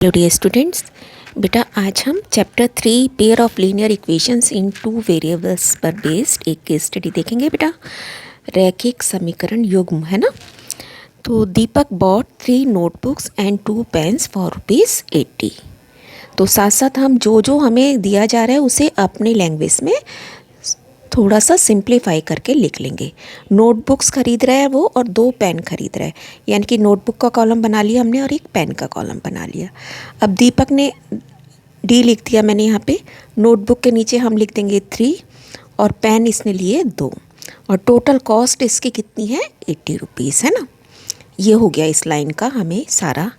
Hello dear students, बेटा आज हम chapter 3 pair of linear equations in two variables पर बेस्ड एक केस स्टडी देखेंगे। बेटा रैखिक समीकरण युग्म है ना। तो Deepak bought 3 notebooks and 2 pens for ₹80। तो साथ साथ हम जो हमें दिया जा रहा है उसे अपने लैंग्वेज में थोड़ा सा सिंप्लीफाई करके लिख लेंगे। नोटबुक्स खरीद रहा है वो और 2 पेन खरीद रहा है, यानी कि नोटबुक का कॉलम बना लिया हमने और एक पेन का कॉलम बना लिया। अब दीपक ने डी लिख दिया मैंने यहाँ पे, नोटबुक के नीचे हम लिख देंगे 3 और पेन इसने लिए 2 और टोटल कॉस्ट इसकी कितनी है ₹80 है ना। ये हो गया इस लाइन का हमें सारा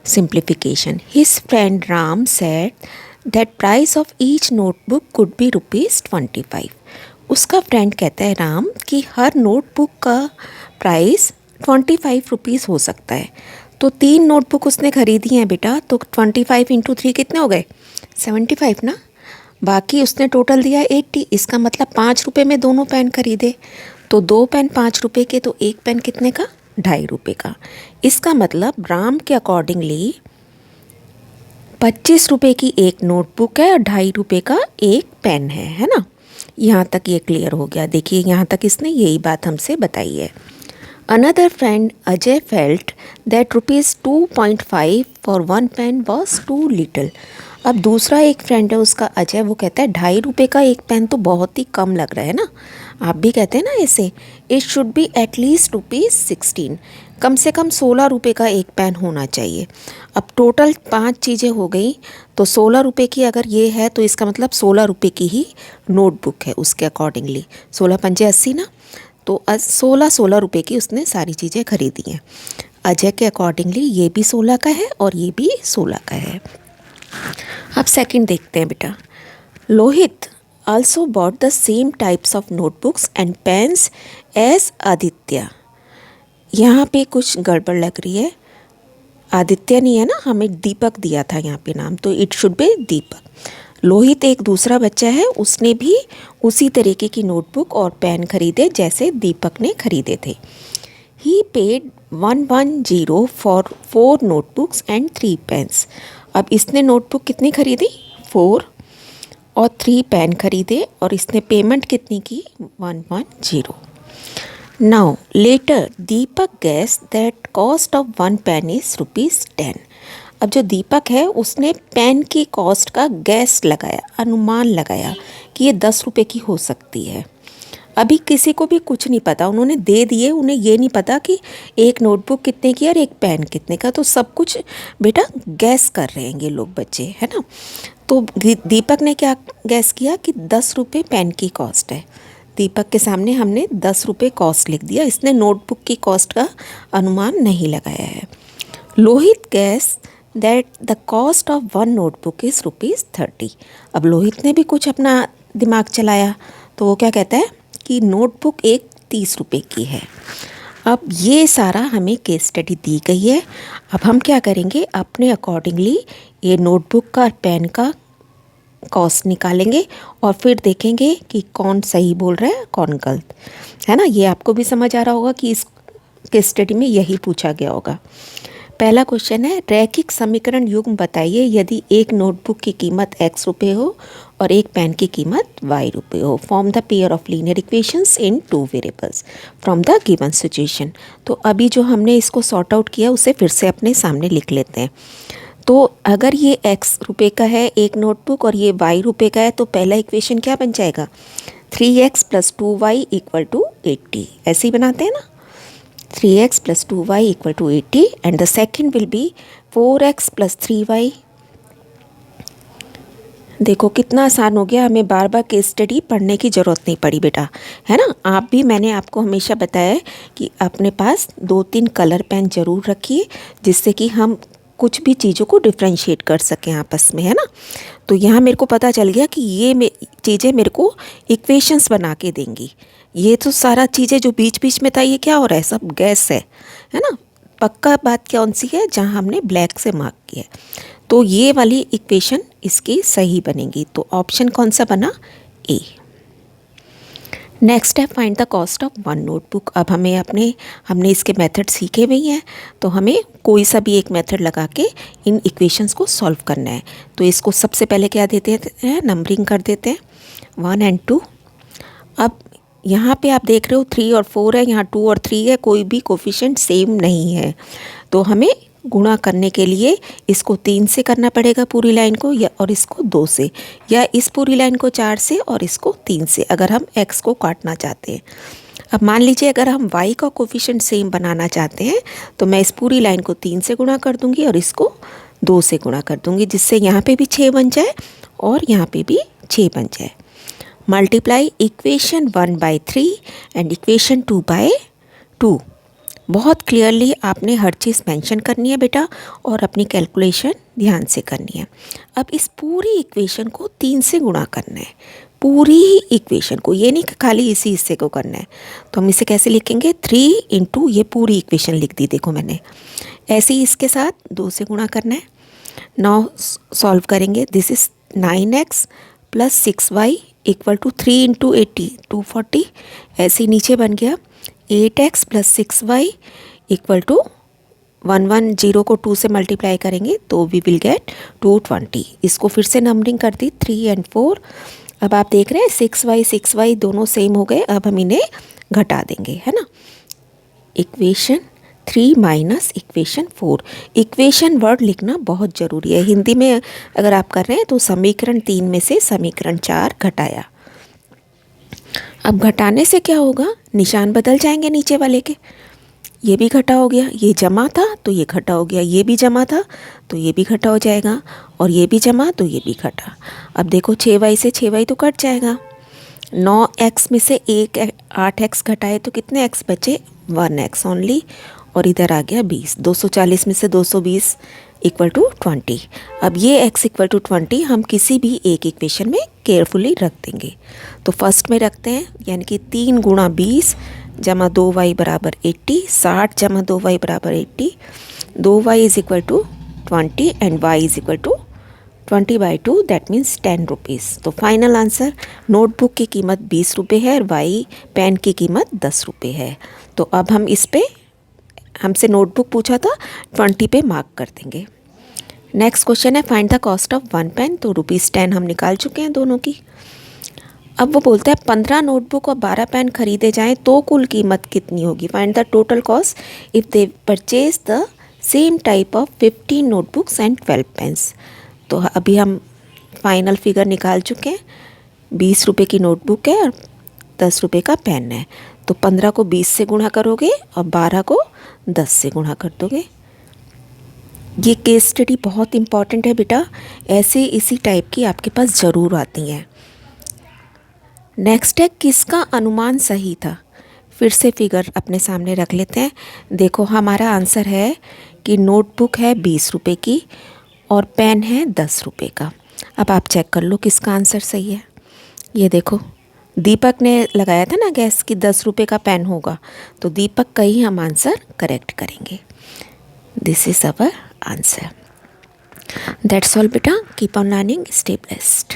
simplification. His friend Ram said that price of each notebook could be ₹25। उसका फ्रेंड कहता है राम कि हर नोटबुक का प्राइस ₹25 हो सकता है। तो 3 नोटबुक उसने खरीदी हैं बेटा, तो 25 इंटू 3 कितने हो गए 75 ना। बाकी उसने टोटल दिया 80, इसका मतलब ₹5 में दोनों पेन खरीदे। तो 2 पेन ₹5 के, तो एक पेन कितने का ₹2.5 का। इसका मतलब राम के अकॉर्डिंगली ₹25 की एक नोटबुक है और ₹2.5 का एक पेन है ना। यहाँ तक ये क्लियर हो गया। देखिए यहाँ तक इसने यही बात हमसे बताई है। Another friend Ajay felt that ₹2.5 for 1 pen was too little. अब दूसरा एक फ्रेंड है उसका अजय, वो कहता है ₹2.5 का एक पेन तो बहुत ही कम लग रहा है ना। आप भी कहते हैं ना ऐसे, इट शुड बी एटलीस्ट ₹16, कम से कम ₹16 का एक पेन होना चाहिए। अब टोटल 5 चीज़ें हो गई, तो ₹16 की अगर ये है तो इसका मतलब ₹16 की ही नोटबुक है उसके अकॉर्डिंगली। 16 पंजे 80 ना, तो 16 की उसने सारी चीज़ें खरीदी हैं। अजय के अकॉर्डिंगली ये भी 16 का है और ये भी 16 का है। अब सेकंड देखते हैं बेटा। Lohit also bought the same types of notebooks and pens as Aditya. यहाँ पे कुछ गड़बड़ लग रही है, आदित्य नहीं है ना, हमें दीपक दिया था यहाँ पे नाम, तो इट शुड बी दीपक। लोहित एक दूसरा बच्चा है, उसने भी उसी तरीके की नोटबुक और पेन खरीदे जैसे दीपक ने खरीदे थे। He paid 110 for 4 notebooks and 3 pens. अब इसने नोटबुक कितनी खरीदी 4 और 3 पेन खरीदे और इसने पेमेंट कितनी की 110। Now later Deepak guess that cost of 1 pen is ₹10। अब जो दीपक है उसने पेन की कॉस्ट का गैस लगाया, अनुमान लगाया कि ये ₹10 की हो सकती है। अभी किसी को भी कुछ नहीं पता, उन्होंने दे दिए, उन्हें ये नहीं पता कि एक नोटबुक कितने की और एक पेन कितने का। तो सब कुछ बेटा गैस कर रहे हैं ये लोग बच्चे, है ना। तो दीपक ने क्या गैस किया कि ₹10 पेन की कॉस्ट है। दीपक के सामने हमने ₹10 कॉस्ट लिख दिया, इसने नोटबुक की कॉस्ट का अनुमान नहीं लगाया है। Lohit gas that the cost of 1 notebook is ₹30। अब लोहित ने भी कुछ अपना दिमाग चलाया, तो वो क्या कहता है कि नोटबुक एक ₹30 की है। अब ये सारा हमें केस स्टडी दी गई है। अब हम क्या करेंगे, अपने अकॉर्डिंगली ये नोटबुक का पेन का कॉस्ट निकालेंगे और फिर देखेंगे कि कौन सही बोल रहा है कौन गलत, है ना। ये आपको भी समझ आ रहा होगा कि इस केस स्टडी में यही पूछा गया होगा। पहला क्वेश्चन है, रैखिक समीकरण युग्म बताइए यदि एक नोटबुक की कीमत ₹X हो और एक पेन की कीमत ₹Y हो। Form the pair of linear equations in 2 variables from the given situation. तो अभी जो हमने इसको सॉर्ट आउट किया उसे फिर से अपने सामने लिख लेते हैं। तो अगर ये ₹X का है एक नोटबुक और ये ₹Y का है, तो पहला इक्वेशन क्या बन जाएगा 3x + 2y = 80। ऐसे ही बनाते हैं ना, 3x + 2y = 80 and the second will be 4x + 3y। देखो कितना आसान हो गया, हमें बार बार केस स्टडी पढ़ने की ज़रूरत नहीं पड़ी बेटा, है ना। आप भी, मैंने आपको हमेशा बताया है कि अपने पास 2-3 कलर पेन ज़रूर रखिए जिससे कि हम कुछ भी चीज़ों को डिफ्रेंशिएट कर सकें आपस में, है ना। तो यहाँ मेरे को पता चल गया कि ये चीज़ें मेरे को इक्वेशंस बना के देंगी। ये तो सारा चीज़ें जो बीच बीच में था ये क्या हो रहा है, सब गैस है ना। पक्का बात कौन सी है, जहाँ हमने ब्लैक से मार्क किया है। तो ये वाली इक्वेशन इसकी सही बनेगी। तो ऑप्शन कौन सा बना, ए। नेक्स्ट है find the cost of one notebook. अब हमने इसके मेथड सीखे भी हैं, तो हमें कोई सा भी एक मेथड लगा के इन इक्वेशंस को सॉल्व करना है। तो इसको सबसे पहले क्या देते हैं, नंबरिंग कर देते हैं 1 और 2। अब यहाँ पे आप देख रहे हो 3 और 4 है, यहाँ 2 और 3 है, कोई भी कोफिशिएंट सेम नहीं है। तो हमें गुणा करने के लिए इसको 3 से करना पड़ेगा पूरी लाइन को, या और इसको 2 से, या इस पूरी लाइन को 4 से और इसको 3 से, अगर हम x को काटना चाहते हैं। अब मान लीजिए अगर हम y का कोफिशिएंट सेम बनाना चाहते हैं, तो मैं इस पूरी लाइन को 3 से गुणा कर दूंगी और इसको 2 से गुणा कर दूंगी, जिससे यहाँ पे भी 6 बन जाए और यहाँ पे भी 6 बन जाए। Multiply equation 1/3 and equation 2/2। बहुत क्लियरली आपने हर चीज़ मेंशन करनी है बेटा, और अपनी कैलकुलेशन ध्यान से करनी है। अब इस पूरी इक्वेशन को 3 से गुणा करना है, पूरी ही इक्वेशन को, ये नहीं कि खाली इसी हिस्से को करना है। तो हम इसे कैसे लिखेंगे, 3 इंटू ये पूरी इक्वेशन लिख दी, देखो मैंने। ऐसे ही इसके साथ 2 से गुणा करना है। नाउ सॉल्व करेंगे। This is 9x plus 6y equal to 3 into 80 240। ऐसे ही नीचे बन गया 8x plus 6y equal to 110 को 2 से मल्टीप्लाई करेंगे तो वी विल गेट 220। इसको फिर से नंबरिंग कर दी 3 और 4। अब आप देख रहे हैं 6y दोनों सेम हो गए। अब हम इन्हें घटा देंगे, है ना। Equation 3 minus equation 4। Equation word लिखना बहुत ज़रूरी है। हिंदी में अगर आप कर रहे हैं तो समीकरण 3 में से समीकरण 4 घटाया। अब घटाने से क्या होगा, निशान बदल जाएंगे नीचे वाले के। ये भी घटा हो गया, ये जमा था तो ये घटा हो गया, ये भी जमा था तो ये भी घटा हो जाएगा, और ये भी जमा तो ये भी घटा। अब देखो 6y से 6y तो कट जाएगा। 9x में से 8x घटाए तो कितने x बचे, 1x ओनली, और इधर आ गया 20। 240 में से 220 इक्वल टू 20। अब ये x इक्वल टू 20 हम किसी भी एक इक्वेशन में केयरफुली रख देंगे। तो फर्स्ट में रखते हैं, यानी कि 3 गुणा 20 जमा 2y बराबर 80, 60 जमा 2y बराबर 80, 2y is equal to 20 and y is equal to 20/2, that means 10 rupees. तो फाइनल आंसर, नोटबुक की कीमत 20 रुपये है और y पेन की कीमत 10 रुपये है। तो अब हम इस पे, हमसे नोटबुक पूछा था, 20 पे मार्क कर देंगे। नेक्स्ट क्वेश्चन है find the cost of 1 pen. तो ₹10 हम निकाल चुके हैं दोनों की। अब वो बोलता है 15 नोटबुक और 12 पेन खरीदे जाएं तो कुल कीमत कितनी होगी। Find the total cost if they purchase the same type of 15 notebooks and 12 pens. तो अभी हम फाइनल फिगर निकाल चुके हैं। 20 रुपये की नोटबुक है और 10 रुपये का पेन है। तो 15 को 20 से गुणा करोगे और 12 को 10 से गुणा कर दोगे। ये केस स्टडी बहुत इम्पॉर्टेंट है बेटा, ऐसे इसी टाइप की आपके पास ज़रूर आती हैं। नेक्स्ट है किसका अनुमान सही था। फिर से फिगर अपने सामने रख लेते हैं। देखो हमारा आंसर है कि नोटबुक है 20 रुपये की और पेन है 10 रुपये का। अब आप चेक कर लो किसका आंसर सही है। ये देखो दीपक ने लगाया था ना गैस कि 10 रुपये का पेन होगा, तो दीपक का ही हम आंसर करेक्ट करेंगे। This is our answer. That's all बेटा, keep on learning, stay blessed.